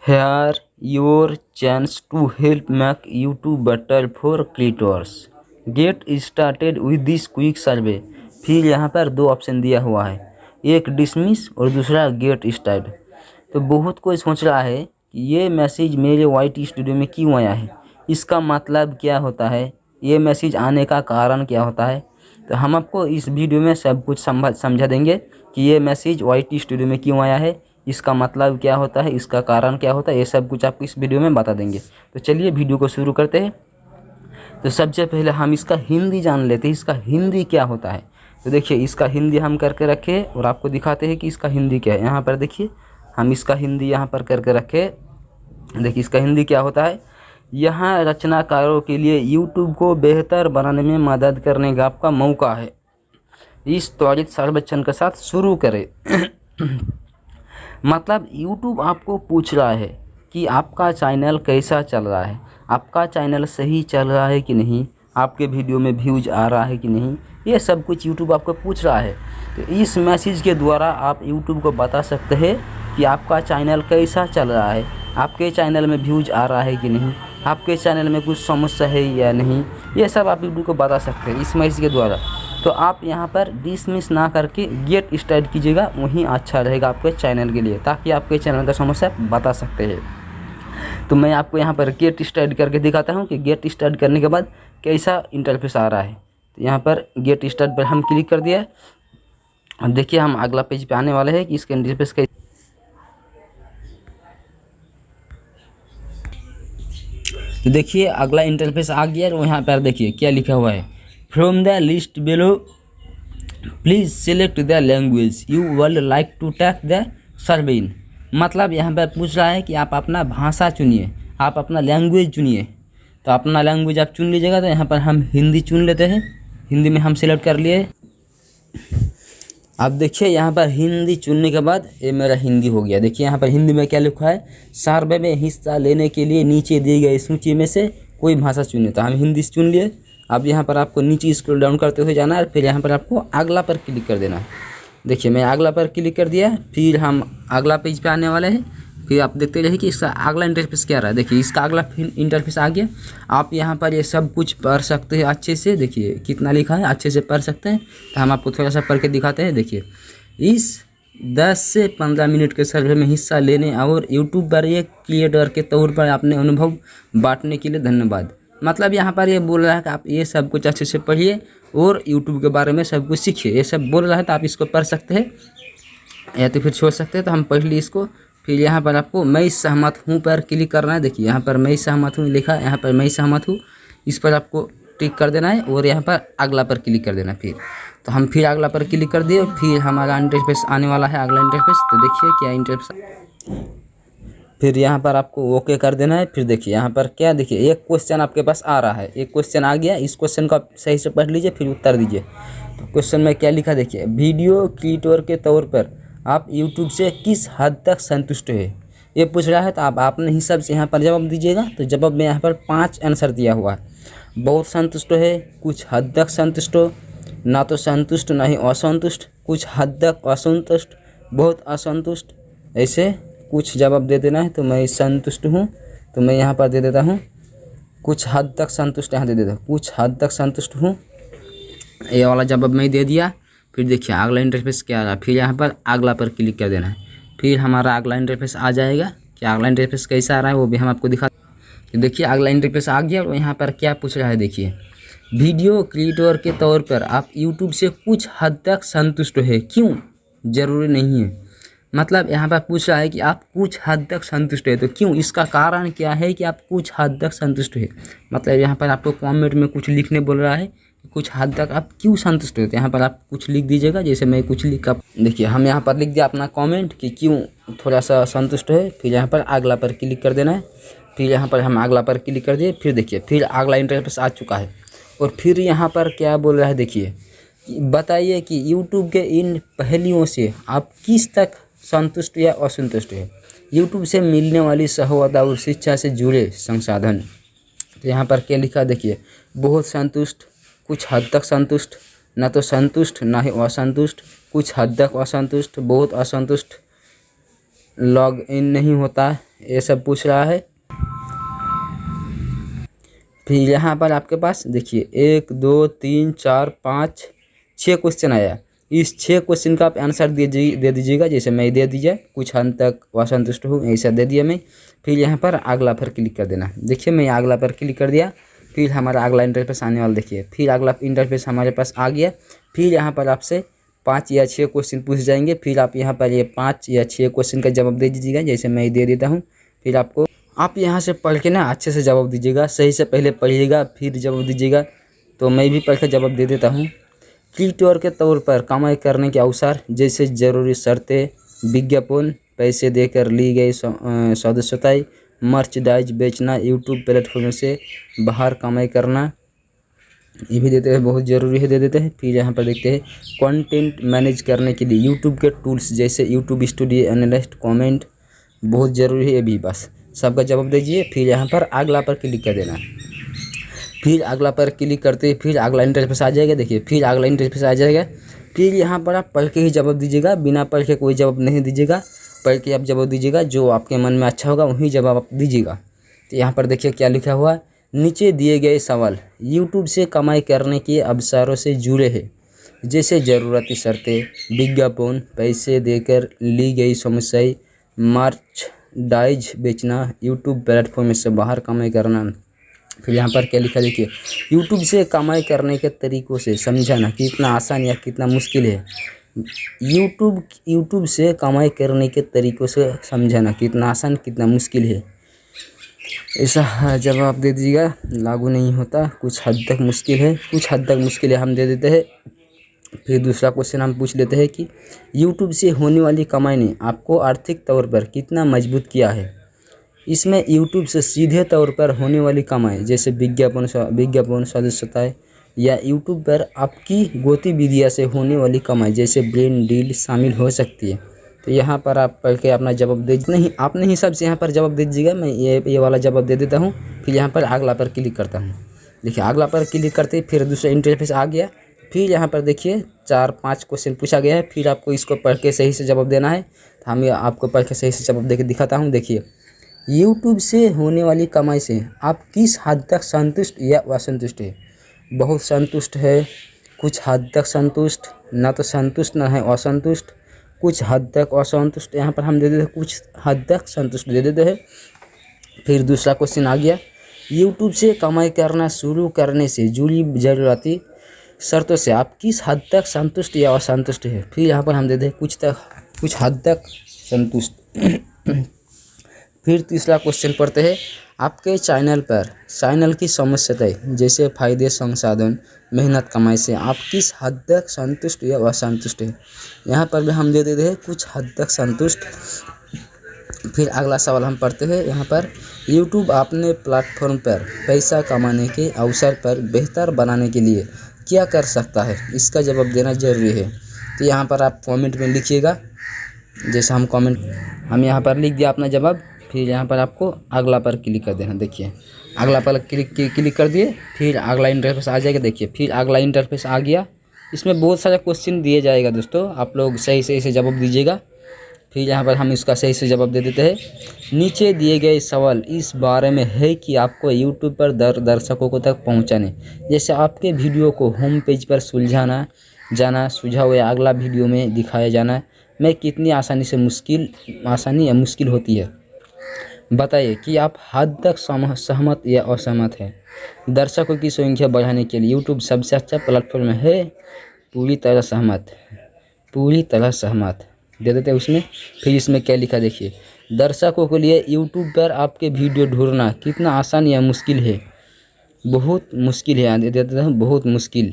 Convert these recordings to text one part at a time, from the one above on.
Here your chance to help make YouTube better for creators. Get started with this quick survey. फिर यहाँ पर दो option दिया हुआ है, एक डिसमिस और दूसरा गेट स्टार्ट। तो बहुत कोई सोच रहा है कि ये मैसेज मेरे YT स्टूडियो में क्यों आया है, इसका मतलब क्या होता है, ये मैसेज आने का कारण क्या होता है। तो हम आपको इस वीडियो में सब कुछ समझा देंगे कि ये मैसेज YT स्टूडियो में क्यों आया है, इसका मतलब क्या होता है, इसका कारण क्या होता है, ये सब कुछ आपको इस वीडियो में बता देंगे। तो चलिए वीडियो को शुरू करते हैं। तो सबसे पहले हम इसका हिंदी जान लेते हैं, इसका हिंदी क्या होता है। तो देखिए इसका हिंदी हम करके रखे और आपको दिखाते हैं कि इसका हिंदी क्या है। यहाँ पर देखिए हम इसका हिंदी यहाँ पर करके रखे। देखिए इसका हिंदी क्या होता है। यहाँ रचनाकारों के लिए यूट्यूब को बेहतर बनाने में मदद करने का आपका मौका है। इस त्वरित सर्वेक्षण के साथ शुरू करें। मतलब यूट्यूब आपको पूछ रहा है कि आपका चैनल कैसा चल रहा है, आपका चैनल सही चल रहा है कि नहीं, आपके वीडियो में व्यूज आ रहा है कि नहीं, ये सब कुछ यूट्यूब आपको पूछ रहा है। तो इस मैसेज के द्वारा आप यूट्यूब को बता सकते हैं कि आपका चैनल कैसा चल रहा है, आपके चैनल में व्यूज आ रहा है कि नहीं, आपके चैनल में कुछ समस्या है या नहीं, ये सब आप यूट्यूब को बता सकते हैं इस मैसेज के द्वारा। तो आप यहाँ पर डिसमिस ना करके गेट स्टार्ट कीजिएगा, वहीं अच्छा रहेगा आपके चैनल के लिए, ताकि आपके चैनल का समस्या बता सकते हैं। तो मैं आपको यहाँ पर गेट स्टार्ट करके दिखाता हूँ कि गेट स्टार्ट करने के बाद कैसा इंटरफेस आ रहा है। तो यहाँ पर गेट स्टार्ट पर हम क्लिक कर दिया। अब देखिए हम अगला पेज पे आने वाले हैं कि इसका इंटरफेस कैसे। तो देखिए अगला इंटरफेस आ गया और यहाँ पर देखिए क्या लिखा हुआ है, from the list below please select the language you would like to take the survey in. मतलब यहाँ पर पूछ रहा है कि आप अपना भाषा चुनिए, आप अपना लैंग्वेज चुनिए। तो अपना लैंग्वेज आप चुन लीजिएगा। तो यहाँ पर हम हिंदी चुन लेते हैं, हिंदी में हम सिलेक्ट कर लिए। अब देखिए यहाँ पर हिंदी चुनने के बाद ये मेरा हिंदी हो गया। देखिए यहाँ पर हिंदी में क्या लिखा है, सर्वे में हिस्सा लेने के लिए नीचे दी गई सूची में से कोई भाषा चुनिए। तो हम हिंदी से चुन लिए। अब यहाँ पर आपको नीचे स्क्रॉल डाउन करते हुए जाना है, फिर यहाँ पर आपको अगला पर क्लिक कर देना है। देखिए मैं अगला पर क्लिक कर दिया, फिर हम अगला पेज पे आने वाले हैं। फिर आप देखते रहिए कि इसका अगला इंटरफेस क्या रहा है। देखिए इसका अगला इंटरफेस आ गया। आप यहाँ पर ये सब कुछ पढ़ सकते हैं अच्छे से। देखिए कितना लिखा है, अच्छे से पढ़ सकते हैं। तो हम आपको थोड़ा सा पढ़ के दिखाते हैं। देखिए इस 10 से 15 मिनट के सर्वे में हिस्सा लेने और यूट्यूब पर एक क्रिएटर के तौर पर अपने अनुभव बांटने के लिए धन्यवाद। मतलब यहाँ पर ये बोल रहा है कि आप ये सब कुछ अच्छे से पढ़िए और यूट्यूब के बारे में सब कुछ सीखिए, ये सब बोल रहा है। तो आप इसको पढ़ सकते हैं या तो फिर छोड़ सकते हैं। तो हम पढ़ लिए इसको। फिर यहाँ पर आपको मैं सहमत हूँ पर क्लिक करना है। देखिए यहाँ पर मैं सहमत हूँ लिखा है, यहाँ पर मैं सहमत हूँ, इस पर आपको टिक कर देना है और यहाँ पर अगला पर क्लिक कर देना है। फिर तो हम फिर अगला पर क्लिक कर दिए। फिर हमारा इंटरफेस आने वाला है, अगला इंटरफेस। तो देखिए क्या इंटरफेस, फिर यहाँ पर आपको ओके कर देना है। फिर देखिए यहाँ पर क्या, देखिए एक क्वेश्चन आपके पास आ रहा है, एक क्वेश्चन आ गया। इस क्वेश्चन को आप सही से पढ़ लीजिए, फिर उत्तर दीजिए। तो क्वेश्चन में क्या लिखा देखिए, वीडियो क्रिएटर के तौर पर आप यूट्यूब से किस हद तक संतुष्ट है, ये पूछ रहा है। तो आप अपने हिसाब से यहाँ पर जवाब दीजिएगा। तो जवाब में यहाँ पर 5 आंसर दिया हुआ है। बहुत संतुष्ट है, कुछ हद तक संतुष्ट हो, ना तो संतुष्ट ना ही असंतुष्ट, कुछ हद तक असंतुष्ट, बहुत असंतुष्ट, ऐसे कुछ जवाब दे देना है। तो मैं संतुष्ट हूँ, तो मैं यहाँ पर दे देता हूँ कुछ हद तक संतुष्ट, यहाँ दे देता हूँ कुछ हद तक संतुष्ट हूँ। ये वाला जवाब मैं दे दिया। फिर देखिए अगला इंटरफेस क्या आ रहा है। फिर यहाँ पर अगला पर क्लिक कर देना है। फिर हमारा अगला इंटरफेस आ जाएगा। क्या अगला इंटरफेस कैसा आ रहा है वो भी हम आपको दिखा। तो देखिए अगला इंटरफेस आ गया और यहाँ पर क्या पूछ रहा है। देखिए वीडियो क्रिएटर के तौर पर आप यूट्यूब से कुछ हद तक संतुष्ट है, क्यों, ज़रूरी नहीं है। मतलब यहाँ पर पूछ रहा है कि आप कुछ हद तक संतुष्ट है, तो क्यों, इसका कारण क्या है कि आप कुछ हद तक संतुष्ट है। मतलब यहाँ पर आपको कमेंट में कुछ लिखने बोल रहा है कि कुछ हद तक आप क्यों संतुष्ट हो। तो यहाँ पर आप कुछ लिख दीजिएगा, जैसे मैं कुछ लिख कर देखिए हम यहाँ पर लिख दिया अपना कमेंट कि क्यों थोड़ा सा संतुष्ट है। फिर यहाँ पर अगला पर क्लिक कर देना है। फिर यहाँ पर हम अगला पर क्लिक कर दिए। फिर देखिए फिर अगला इंटरफेस आ चुका है और फिर यहाँ पर क्या बोल रहा है। देखिए बताइए कि यूट्यूब के इन पहलुओं से आप किस तक संतुष्ट या असंतुष्ट है। यूट्यूब से मिलने वाली सहूलियत और शिक्षा से जुड़े संसाधन। तो यहाँ पर क्या लिखा देखिए, बहुत संतुष्ट, कुछ हद तक संतुष्ट, ना तो संतुष्ट ना ही असंतुष्ट, कुछ हद तक असंतुष्ट, बहुत असंतुष्ट, लॉग इन नहीं होता, ये सब पूछ रहा है। फिर यहाँ पर आपके पास देखिए 1 2 3 4 5 6 क्वेश्चन आया। इस 6 क्वेश्चन का आप आंसर दे दीजिएगा। जैसे मैं दे दीजिए, कुछ हद तक असंतुष्ट हूँ, ऐसा दे दिया मैं। फिर यहाँ पर अगला पर क्लिक कर देना। देखिए मैं अगला पर क्लिक कर दिया। फिर हमारा अगला इंटरफेस आने वाला देखिए। फिर अगला इंटरफेस हमारे पास आ गया। फिर यहाँ पर आपसे 5 या 6 क्वेश्चन पूछ जाएंगे। फिर आप यहाँ पर ये 5 या 6 क्वेश्चन का जवाब दे दीजिएगा। जैसे मैं दे देता हूँ। फिर आप यहाँ से पढ़ के ना अच्छे से जवाब दीजिएगा। सही से पहले पढ़िएगा फिर जवाब दीजिएगा। तो मैं भी पढ़ के जवाब दे देता हूँ। फ्री टूर के तौर पर कमाई करने के अवसर, जैसे ज़रूरी शर्तें, विज्ञापन, पैसे देकर ली गई सदस्यता, मर्चेंडाइज बेचना, यूट्यूब प्लेटफॉर्म से बाहर कमाई करना, ये भी देते हैं, बहुत ज़रूरी है, दे देते हैं। फिर यहाँ पर देखते हैं कंटेंट मैनेज करने के लिए यूट्यूब के टूल्स, जैसे यूट्यूब स्टूडियो, एनालिस्ट, कमेंट, बहुत ज़रूरी है ये भी। बस सबका जवाब दीजिए। फिर यहाँ पर अगला पर क्लिक कर देना। फिर अगला पर क्लिक करते फिर अगला इंटरफेस आ जाएगा। देखिए फिर अगला इंटरफेस आ जाएगा। फिर यहाँ पर आप पढ़ के ही जवाब दीजिएगा, बिना पढ़ के कोई जवाब नहीं दीजिएगा। पढ़ के आप जवाब दीजिएगा, जो आपके मन में अच्छा होगा वही जवाब आप दीजिएगा। तो यहाँ पर देखिए क्या लिखा हुआ है, नीचे दिए गए सवाल यूट्यूब से कमाई करने के अवसरों से जुड़े हैं, जैसे ज़रूरती शर्तें, विज्ञापन, पैसे देकर ली गई समस्याएं, मर्चेंडाइज बेचना, यूट्यूब प्लेटफॉर्म से बाहर कमाई करना। फिर यहाँ पर क्या लिखा देखिए, यूट्यूब से कमाई करने के तरीक़ों से समझाना कितना आसान या कितना मुश्किल है। यूट्यूब से कमाई करने के तरीक़ों से समझाना कितना आसान कितना मुश्किल है, ऐसा जवाब दे दीजिएगा। लागू नहीं होता, कुछ हद तक मुश्किल है, कुछ हद तक मुश्किल है, हम दे देते हैं। फिर दूसरा क्वेश्चन हम पूछ लेते हैं कि यूट्यूब से होने वाली कमाई ने आपको आर्थिक तौर पर कितना मजबूत किया है। इसमें यूट्यूब से सीधे तौर पर होने वाली कमाई, जैसे विज्ञापन, सदस्यता, या यूट्यूब पर आपकी गतिविधियों से होने वाली कमाई, जैसे ब्रांड डील शामिल हो सकती है। तो यहाँ पर आप पढ़ के अपना जवाब दे नहीं, आपने हिसाब से यहाँ पर जवाब दे दीजिएगा। मैं ये वाला जवाब दे देता हूँ। फिर यहाँ पर अगला पर क्लिक करता हूँ। देखिए अगला पर क्लिक करते फिर दूसरा इंटरफेस आ गया। फिर यहाँ पर देखिए 4-5 क्वेश्चन पूछा गया है। फिर आपको इसको पढ़ के सही से जवाब देना है। तो हम आपको पढ़ के सही से जवाब दे के दिखाता हूँ। देखिए यूट्यूब से होने वाली कमाई से आप किस हद तक संतुष्ट या असंतुष्ट है। बहुत संतुष्ट है, कुछ हद तक संतुष्ट, ना तो संतुष्ट ना है असंतुष्ट, कुछ हद तक असंतुष्ट। यहाँ पर हम दे देते हैं कुछ हद तक संतुष्ट दे देते हैं। फिर दूसरा क्वेश्चन आ गया, यूट्यूब से कमाई करना शुरू करने से जुड़ी ज़रूरती शर्तों से आप किस हद तक संतुष्ट या असंतुष्ट है। फिर यहाँ पर हम दे दें कुछ हद तक संतुष्ट। फिर तीसरा क्वेश्चन पढ़ते हैं, आपके चैनल की समस्याएं, जैसे फ़ायदे, संसाधन, मेहनत कमाई से आप किस हद तक संतुष्ट या असंतुष्ट है। यहाँ पर भी हम दे देते हैं कुछ हद तक संतुष्ट। फिर अगला सवाल हम पढ़ते हैं यहाँ पर, यूट्यूब अपने प्लेटफॉर्म पर पैसा कमाने के अवसर पर बेहतर बनाने के लिए क्या कर सकता है, इसका जवाब देना ज़रूरी है। तो यहाँ पर आप कमेंट में लिखिएगा। जैसे हम यहाँ पर लिख दिया अपना जवाब। फिर यहाँ पर आपको अगला पर क्लिक कर देना। देखिए अगला पर क्लिक कर दिए। फिर अगला इंटरफेस आ जाएगा। देखिए फिर अगला इंटरफेस आ गया। इसमें बहुत सारे क्वेश्चन दिए जाएगा दोस्तों, आप लोग सही से जवाब दीजिएगा। फिर यहाँ पर हम इसका सही से जवाब दे देते हैं। नीचे दिए गए सवाल इस बारे में है कि आपको यूट्यूब पर दर्शकों को तक पहुँचाने, जैसे आपके वीडियो को होम पेज पर सुलझाना जाना, सुझाव या अगला वीडियो में दिखाया जाना में कितनी आसानी या मुश्किल होती है। बताइए कि आप हद तक सहमत या असहमत हैं। दर्शकों की संख्या बढ़ाने के लिए यूट्यूब सबसे अच्छा प्लेटफॉर्म है। पूरी तरह सहमत दे देते हैं उसमें। फिर इसमें क्या लिखा देखिए, दर्शकों के लिए यूट्यूब पर आपके वीडियो ढूंढना कितना आसान या मुश्किल है। बहुत मुश्किल है, दे देता हूँ बहुत मुश्किल।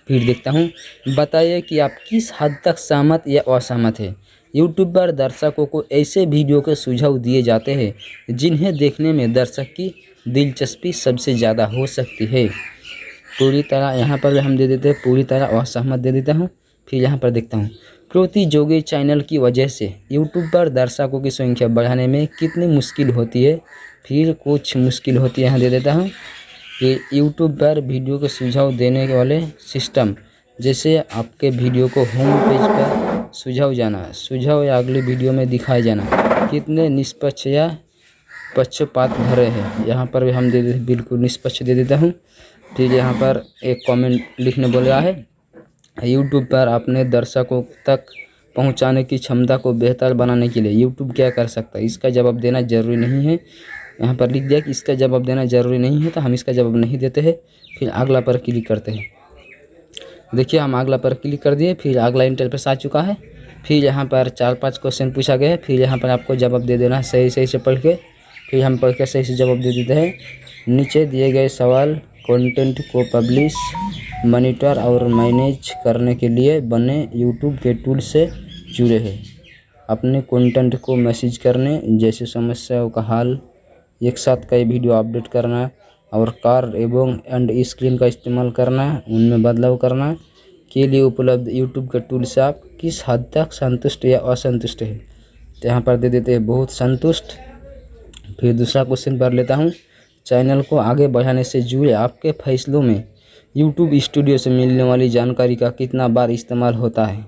फिर देखता हूँ, बताइए कि आप किस हद तक सहमत या असहमत हैं। यूट्यूब पर दर्शकों को ऐसे वीडियो के सुझाव दिए जाते हैं जिन्हें देखने में दर्शक की दिलचस्पी सबसे ज़्यादा हो सकती है। पूरी तरह यहाँ पर हम दे देते हैं पूरी तरह असहमत दे देता हूँ। फिर यहाँ पर देखता हूँ, प्रतियोगी चैनल की वजह से यूट्यूब पर दर्शकों की संख्या बढ़ाने में कितनी मुश्किल होती है। फिर कुछ मुश्किल होती है, यहाँ दे देता हूँ कि यूट्यूब पर वीडियो के सुझाव देने वाले सिस्टम, जैसे आपके वीडियो को होम पेज पर सुझाव या अगली वीडियो में दिखाया जाना कितने निष्पक्ष या पक्षपात भरे हैं। यहाँ पर भी हम दे देते बिल्कुल निष्पक्ष दे देता हूँ। फिर यहाँ पर एक कमेंट लिखने बोल रहा है, यूट्यूब पर अपने दर्शकों तक पहुँचाने की क्षमता को बेहतर बनाने के लिए यूट्यूब क्या कर सकता है, इसका जवाब देना ज़रूरी नहीं है। यहाँ पर लिख दिया कि इसका जवाब देना ज़रूरी नहीं है, तो हम इसका जवाब नहीं देते हैं। फिर अगला पर क्लिक करते हैं। देखिए हम अगला पर क्लिक कर दिए। फिर अगला इंटरफेस आ चुका है। फिर यहाँ पर 4-5 क्वेश्चन पूछा गया है। फिर यहाँ पर आपको जवाब दे देना है सही सही से पढ़ के। फिर हम पढ़ के सही से जवाब दे देते हैं। नीचे दिए गए सवाल कंटेंट को पब्लिश, मॉनिटर और मैनेज करने के लिए बने यूट्यूब के टूल से जुड़े हैं। अपने कंटेंट को मैसेज करने जैसे समस्याओं का हल, एक साथ कई वीडियो अपडेट करना और कार एवं एंड स्क्रीन का इस्तेमाल करना, उनमें बदलाव करना के लिए उपलब्ध यूट्यूब के टूल से आप किस हद तक संतुष्ट या असंतुष्ट है। तो यहाँ पर दे देते हैं बहुत संतुष्ट। फिर दूसरा क्वेश्चन पढ़ लेता हूँ, चैनल को आगे बढ़ाने से जुड़े आपके फैसलों में यूट्यूब स्टूडियो से मिलने वाली जानकारी का कितना बार इस्तेमाल होता है।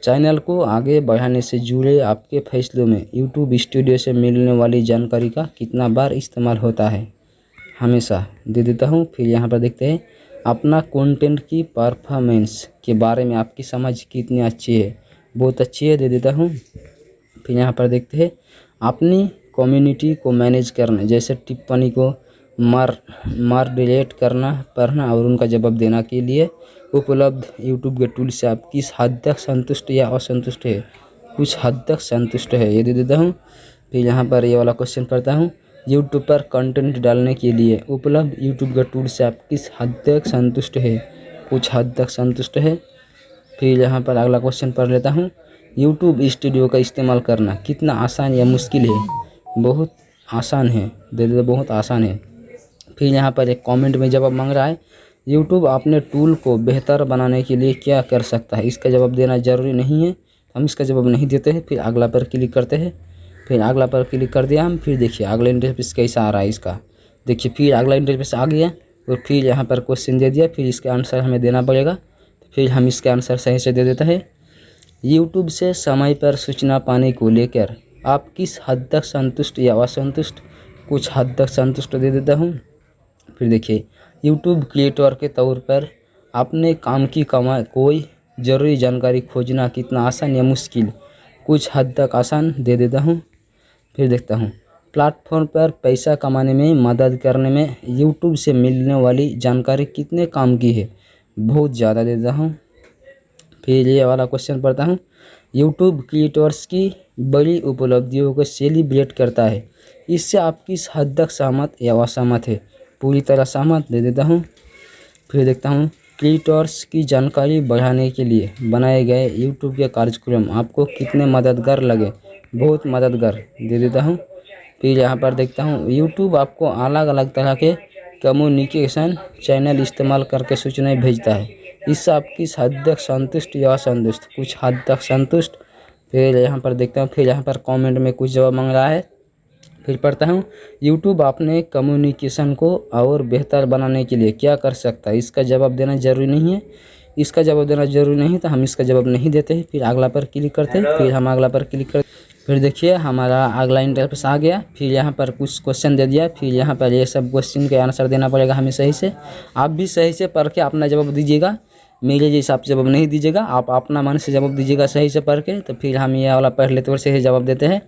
चैनल को आगे बढ़ाने से जुड़े आपके फैसलों में यूट्यूब स्टूडियो से मिलने वाली जानकारी का कितना बार इस्तेमाल होता है। हमेशा दे देता हूँ। फिर यहाँ पर देखते हैं, अपना कंटेंट की परफॉर्मेंस के बारे में आपकी समझ कितनी अच्छी है। बहुत अच्छी है, दे देता हूँ। फिर यहाँ पर देखते हैं, अपनी कम्युनिटी को मैनेज करना जैसे टिप्पणी को मॉडरेट करना, पढ़ना और उनका जवाब देना के लिए उपलब्ध यूट्यूब के टूल से आप किस हद तक संतुष्ट या असंतुष्ट है। कुछ हद तक संतुष्ट है, ये दे देता हूँ। फिर यहाँ पर ये वाला क्वेश्चन पढ़ता हूँ, यूट्यूब पर कंटेंट डालने के लिए उपलब्ध यूट्यूब के टूल से आप किस हद तक संतुष्ट है। कुछ हद तक संतुष्ट है। फिर यहाँ पर अगला क्वेश्चन पढ़ लेता हूँ, यूट्यूब स्टूडियो का इस्तेमाल करना कितना आसान या मुश्किल है। बहुत आसान है, दे दे बहुत आसान है। फिर यहाँ पर एक कमेंट में जवाब मांग रहा है, यूट्यूब अपने टूल को बेहतर बनाने के लिए क्या कर सकता है। इसका जवाब देना ज़रूरी नहीं है, हम इसका जवाब नहीं देते हैं। फिर अगला पर क्लिक करते हैं। फिर अगला पर क्लिक कर दिया हम। फिर देखिए अगला इंटरफेस कैसा आ रहा है इसका। देखिए फिर अगला इंटरफेस आ गया और फिर यहाँ पर क्वेश्चन दे दिया। फिर इसका आंसर हमें देना पड़ेगा। फिर हम इसका आंसर सही से दे देते हैं। यूट्यूब से समय पर सूचना पाने को लेकर आप किस हद तक संतुष्ट या असंतुष्ट। कुछ हद तक संतुष्ट दे देता हूँ। फिर देखिए, यूट्यूब क्रिएटर के तौर पर अपने काम की कोई ज़रूरी जानकारी खोजना कितना आसान या मुश्किल। कुछ हद तक आसान, दे देता हूँ। फिर देखता हूँ, प्लेटफॉर्म पर पैसा कमाने में मदद करने में यूट्यूब से मिलने वाली जानकारी कितने काम की है। बहुत ज़्यादा दे देता हूँ। फिर ये वाला क्वेश्चन पढ़ता हूँ, यूट्यूब क्रिएटर्स की बड़ी उपलब्धियों को सेलिब्रेट करता है। इससे आप किस हद तक सहमत या असहमत है। पूरी तरह सहमत, दे देता हूँ। फिर देखता हूँ, क्रिएटर्स की जानकारी बढ़ाने के लिए बनाए गए यूट्यूब के कार्यक्रम आपको कितने मददगार लगे। बहुत मददगार, दे देता हूँ। फिर यहाँ पर देखता हूँ, यूट्यूब आपको अलग अलग तरह के कम्युनिकेशन चैनल इस्तेमाल करके सूचनाएं भेजता है। इससे आप किस हद तक संतुष्ट या असंतुष्ट। कुछ हद तक संतुष्ट। फिर यहाँ पर देखता हूँ, फिर यहाँ पर कमेंट में कुछ जवाब मांग रहा है। फिर पढ़ता हूँ, यूट्यूब अपने कम्युनिकेशन को और बेहतर बनाने के लिए क्या कर सकता है। इसका जवाब देना ज़रूरी नहीं है। इसका जवाब देना ज़रूरी नहीं, तो हम इसका जवाब नहीं देते हैं। फिर अगला पर क्लिक करते हैं। फिर हम अगला पर क्लिक करते। फिर देखिए हमारा अगला इंटरफेस आ गया। फिर यहाँ पर कुछ क्वेश्चन दे दिया। फिर यहाँ पर ये सब क्वेश्चन के आंसर देना पड़ेगा हमें सही से। आप भी सही से पढ़ के अपना जवाब दीजिएगा। मेरे जैसा आप जवाब नहीं दीजिएगा, आप अपना मन से जवाब दीजिएगा सही से पढ़ के। तो फिर हम ये वाला पढ़ लेते और सही जवाब देते हैं।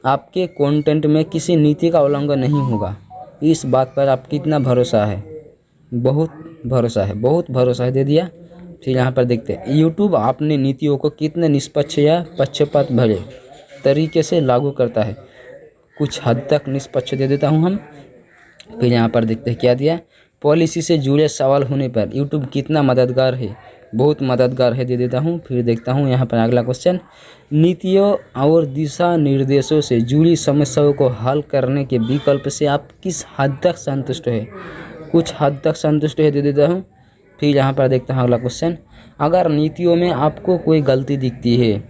आपके कंटेंट में किसी नीति का उल्लंघन नहीं होगा। इस बात पर आप कितना भरोसा है। बहुत भरोसा है, बहुत भरोसा है, दे दिया। फिर यहाँ पर देखते हैं, यूट्यूब अपनी नीतियों को कितने निष्पक्ष या पक्षपात भरे तरीके से लागू करता है। कुछ हद तक निष्पक्ष दे देता हूँ हम। फिर यहाँ पर देखते हैं क्या दिया, पॉलिसी से जुड़े सवाल होने पर यूट्यूब कितना मददगार है। बहुत मददगार है, दे देता हूँ। फिर देखता हूँ यहाँ पर अगला क्वेश्चन, नीतियों और दिशा निर्देशों से जुड़ी समस्याओं को हल करने के विकल्प से आप किस हद तक संतुष्ट है। कुछ हद तक संतुष्ट है, दे देता हूँ। फिर यहाँ पर देखता हूँ अगला क्वेश्चन, अगर नीतियों में आपको कोई गलती दिखती है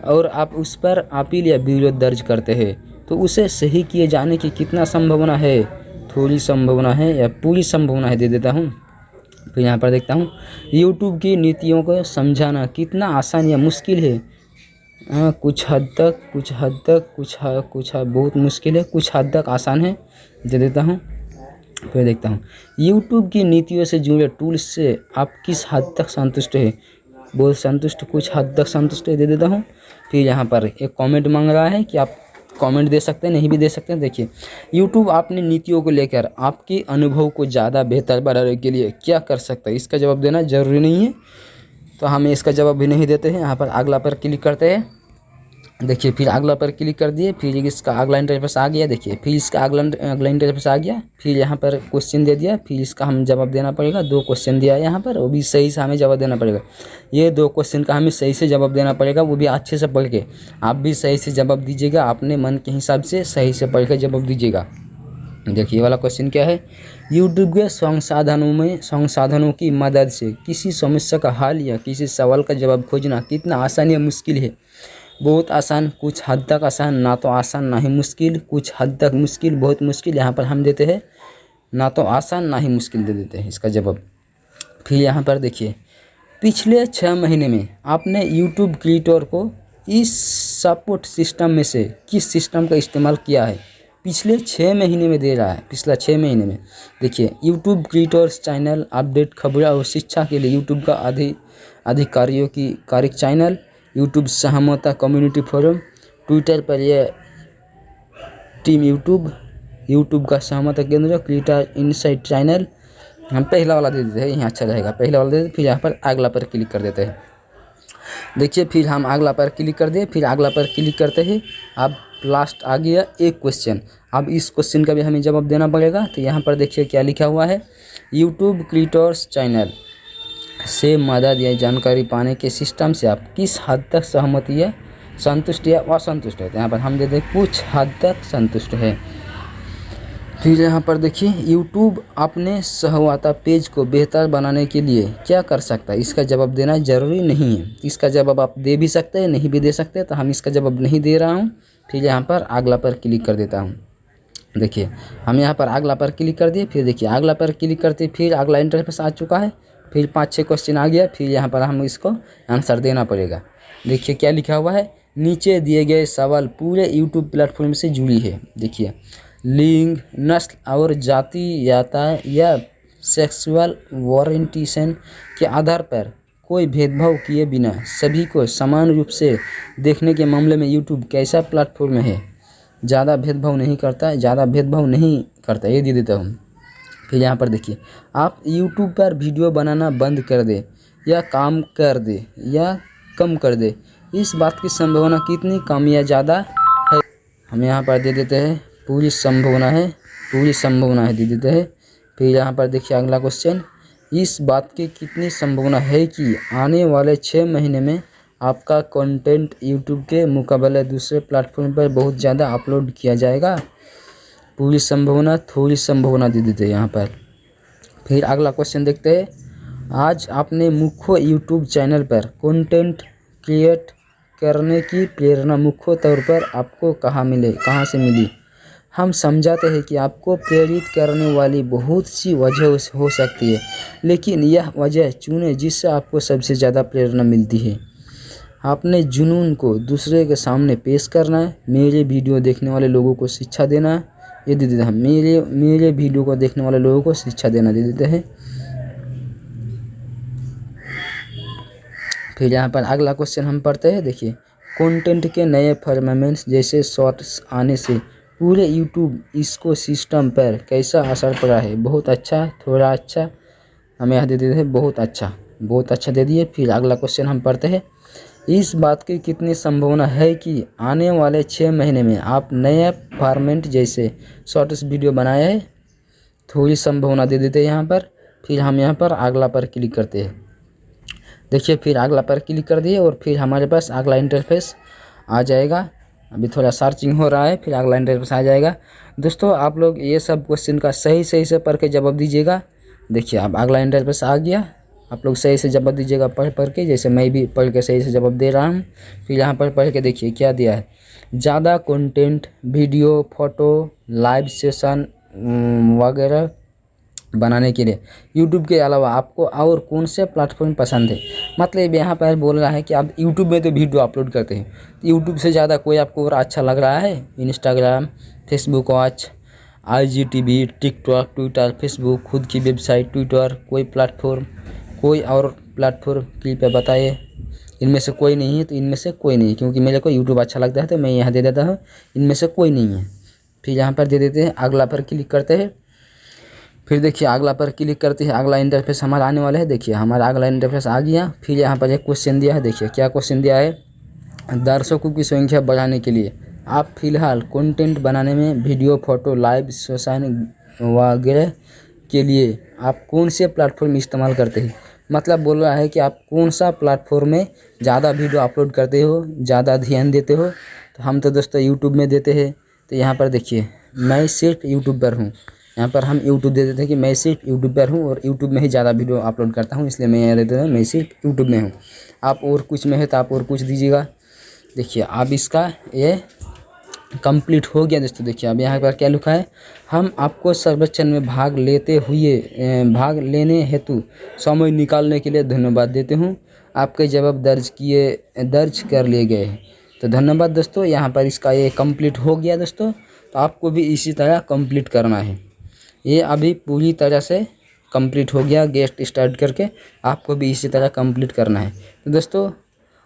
और आप उस पर अपील या विरोध दर्ज करते हैं तो उसे सही किए जाने की कितना संभावना है। थोड़ी संभावना है या पूरी संभावना है, दे देता हूँ। फिर यहाँ पर देखता हूँ, यूट्यूब की नीतियों को समझाना कितना आसान या मुश्किल है। कुछ हद तक बहुत मुश्किल है, कुछ हद तक आसान है, दे देता हूँ। फिर देखता हूँ यूट्यूब की नीतियों से जुड़े टूल्स से आप किस हद तक संतुष्ट है, बहुत संतुष्ट, कुछ हद तक संतुष्ट है, दे देता हूँ। फिर यहाँ पर एक कमेंट मांग रहा है कि आप कमेंट दे सकते हैं, नहीं भी दे सकते हैं। देखिए यूट्यूब अपनी नीतियों को लेकर आपके अनुभव को ज़्यादा बेहतर बनाने के लिए क्या कर सकता है, इसका जवाब देना ज़रूरी नहीं है, तो हमें इसका जवाब भी नहीं देते हैं। यहाँ पर अगला पर क्लिक करते हैं। देखिए फिर अगला पर क्लिक कर दिए, फिर इसका अगला इंटरफेस आ गया। देखिए फिर इसका अगला इंटरफेस आ गया। फिर यहाँ पर क्वेश्चन दे दिया, फिर इसका हम जवाब देना पड़ेगा। 2 क्वेश्चन दिया है यहाँ पर, वो भी सही से हमें जवाब देना पड़ेगा। ये 2 क्वेश्चन का हमें सही से जवाब देना पड़ेगा, वो भी अच्छे से पढ़ के। आप भी सही से जवाब दीजिएगा, अपने मन के हिसाब से सही से पढ़ के जवाब दीजिएगा। देखिए वाला क्वेश्चन क्या है, यूट्यूब के संसाधनों की मदद से किसी समस्या का हल या किसी सवाल का जवाब खोजना कितना आसान या मुश्किल है। बहुत आसान, कुछ हद तक आसान, ना तो आसान ना ही मुश्किल, कुछ हद तक मुश्किल, बहुत मुश्किल। यहाँ पर हम देते हैं ना तो आसान ना ही मुश्किल, दे देते हैं इसका जवाब। फिर यहाँ पर देखिए पिछले 6 महीने में आपने यूट्यूब क्रिएटर को इस सपोर्ट सिस्टम में से किस सिस्टम का इस्तेमाल किया है। पिछले 6 महीने में दे रहा है, पिछला 6 महीने में। देखिए यूट्यूब क्रिएटर्स चैनल, अपडेट, खबरें और शिक्षा के लिए यूट्यूब का अधिकारियों की कार्यक चैनल, यूट्यूब सहमता कम्युनिटी फोरम, ट्विटर पर यह टीम यूट्यूब का सहमता केंद्र, क्रिएटर इनसाइट चैनल। हम पहला वाला दे देते हैं, यहाँ अच्छा रहेगा, पहला वाला दे देते। फिर यहाँ पर अगला पर क्लिक कर देते हैं। देखिए फिर हम अगला पर क्लिक कर दिए, फिर अगला पर क्लिक करते हैं। अब लास्ट आ गया एक क्वेश्चन, अब इस क्वेश्चन का भी हमें जवाब देना पड़ेगा। तो यहाँ पर देखिए क्या लिखा हुआ है, यूट्यूब क्रिएटर्स चैनल से मदद या जानकारी पाने के सिस्टम से आप किस हद तक सहमत या संतुष्ट या असंतुष्ट है। तो यहाँ पर हम देते हैं कुछ हद तक संतुष्ट है। फिर यहाँ पर देखिए यूट्यूब अपने सहवाता पेज को बेहतर बनाने के लिए क्या कर सकता है, इसका जवाब देना ज़रूरी नहीं है। इसका जवाब आप दे भी सकते हैं, नहीं भी दे सकते, तो हम इसका जवाब नहीं दे रहा हूँ। फिर यहाँ पर अगला पर क्लिक कर देता हूँ। देखिए हम यहाँ पर अगला पर क्लिक कर दिए, फिर देखिए अगला पर क्लिक करते फिर अगला इंटरफेस आ चुका है। फिर 5-6 क्वेश्चन आ गया, फिर यहाँ पर हम इसको आंसर देना पड़ेगा। देखिए क्या लिखा हुआ है, नीचे दिए गए सवाल पूरे यूट्यूब प्लेटफॉर्म से जुड़ी है। देखिए लिंग, नस्ल और जातीयता या सेक्सुअल ओरिएंटेशन के आधार पर कोई भेदभाव किए बिना सभी को समान रूप से देखने के मामले में यूट्यूब कैसा प्लेटफॉर्म है, ज़्यादा भेदभाव नहीं करता ये दे देता हूँ। फिर यहाँ पर देखिए आप यूट्यूब पर वीडियो बनाना बंद कर दे या कम कर दे, इस बात की संभावना कितनी कम या ज़्यादा है। हम यहाँ पर दे देते हैं पूरी संभावना है दे देते हैं। फिर यहाँ पर देखिए अगला क्वेश्चन, इस बात की कितनी संभावना है कि आने वाले 6 महीने में आपका कंटेंट यूट्यूब के मुकाबले दूसरे प्लेटफॉर्म पर बहुत ज़्यादा अपलोड किया जाएगा। पूरी संभावना, थोड़ी संभावना दे देते हैं यहाँ पर। फिर अगला क्वेश्चन देखते हैं, आज आपने मुख्य यूट्यूब चैनल पर कंटेंट क्रिएट करने की प्रेरणा मुख्य तौर पर आपको कहाँ से मिली। हम समझाते हैं कि आपको प्रेरित करने वाली बहुत सी वजह हो सकती है, लेकिन यह वजह चुनें जिससे आपको सबसे ज़्यादा प्रेरणा मिलती है। आपने जुनून को दूसरे के सामने पेश करना है, मेरे वीडियो देखने वाले लोगों को शिक्षा देना है, ये दे देते हैं। मेरे वीडियो को देखने वाले लोगों को शिक्षा देना दे देते हैं। फिर यहाँ पर अगला क्वेश्चन हम पढ़ते हैं। देखिए कंटेंट के नए फॉर्मेट्स जैसे शॉर्ट्स आने से पूरे यूट्यूब इकोसिस्टम पर कैसा असर पड़ा है। बहुत अच्छा, थोड़ा अच्छा, हमें यहाँ दे देते हैं बहुत अच्छा दे दिए। फिर अगला क्वेश्चन हम पढ़ते हैं, इस बात की कितनी संभावना है कि आने वाले 6 महीने में आप नए फॉर्मेट जैसे शॉर्ट्स वीडियो बनाए हैं। थोड़ी संभावना दे देते हैं यहाँ पर। फिर हम यहाँ पर अगला पर क्लिक करते हैं। देखिए फिर अगला पर क्लिक कर दिए और फिर हमारे पास अगला इंटरफेस आ जाएगा। अभी थोड़ा सर्चिंग हो रहा है, फिर अगला इंटरफेस आ जाएगा। दोस्तों आप लोग ये सब क्वेश्चन का सही से पढ़ के जवाब दीजिएगा। देखिए अब अगला इंटरफेस आ गया, आप लोग सही से जवाब दीजिएगा पढ़ के, जैसे मैं भी पढ़ के सही से जवाब दे रहा हूँ। फिर यहाँ पर पढ़ के देखिए क्या दिया है, ज़्यादा content, video, photo, live session वगैरह बनाने के लिए। यूट्यूब के अलावा आपको और कौन से प्लेटफॉर्म पसंद है? मतलब यहाँ पर बोल रहा है कि आप यूट्यूब में तो वीडियो अपलोड करते हैं, तो यूट्यूब से ज़्यादा कोई आपको और अच्छा लग रहा है? Instagram, Facebook watch, IGTV, TikTok, Twitter, Facebook, खुद की वेबसाइट, ट्विटर, कोई प्लेटफॉर्म, कोई और प्लेटफॉर्म कृपया बताइए। इनमें से कोई नहीं है, तो इनमें से कोई नहीं है, क्योंकि मेरे को यूट्यूब अच्छा लगता है तो मैं यहाँ दे देता हूँ, इनमें से कोई नहीं है। फिर यहाँ पर दे देते हैं, अगला पर क्लिक करते हैं। फिर देखिए अगला पर क्लिक करते हैं, अगला इंटरफेस हमारा आने वाला है। देखिए हमारा अगला इंटरफेस आ गया। फिर यहाँ पर एक क्वेश्चन दिया है, देखिए क्या क्वेश्चन दिया है। दर्शकों की संख्या बढ़ाने के लिए आप फिलहाल कंटेंट बनाने में वीडियो, फोटो, लाइव सेशन वगैरह के लिए आप कौन से प्लेटफॉर्म इस्तेमाल करते हैं? मतलब बोल रहा है कि आप कौन सा प्लेटफॉर्म में ज़्यादा वीडियो अपलोड करते हो, ज़्यादा ध्यान देते हो। तो हम तो दोस्तों यूट्यूब में देते हैं। तो यहाँ पर देखिए मैं सिर्फ यूट्यूबर हूँ, यहाँ पर हम यूट्यूब दे देते हैं कि मैं सिर्फ यूट्यूबर हूँ और यूट्यूब में ही ज़्यादा वीडियो अपलोड करता हूँ, इसलिए मैं यहाँ दे देता हूँ मैं सिर्फ यूट्यूब में हूँ। आप और कुछ में है तो आप और कुछ दीजिएगा। देखिए अब इसका ये कंप्लीट हो गया दोस्तों। देखिए अब यहाँ पर क्या लिखा है, हम आपको सर्वेक्षण में भाग लेने हेतु समय निकालने के लिए धन्यवाद देते हूँ। आपके जवाब दर्ज कर लिए गए हैं। तो धन्यवाद दोस्तों। यहाँ पर इसका ये कंप्लीट हो गया दोस्तों। तो आपको भी इसी तरह कंप्लीट करना है। ये अभी पूरी तरह से कंप्लीट हो गया, गेस्ट स्टार्ट करके आपको भी इसी तरह कंप्लीट करना है। तो दोस्तों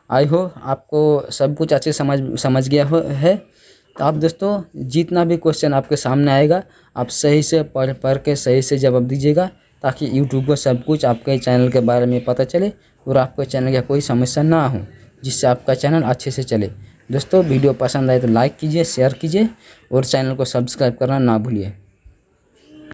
आई होप आपको सब कुछ अच्छे समझ गया है। तो आप दोस्तों जितना भी क्वेश्चन आपके सामने आएगा आप सही से पढ़ के सही से जवाब दीजिएगा, ताकि यूट्यूब को सब कुछ आपके चैनल के बारे में पता चले और आपके चैनल का कोई समस्या ना हो, जिससे आपका चैनल अच्छे से चले। दोस्तों वीडियो पसंद आए तो लाइक कीजिए, शेयर कीजिए और चैनल को सब्सक्राइब करना ना भूलिए।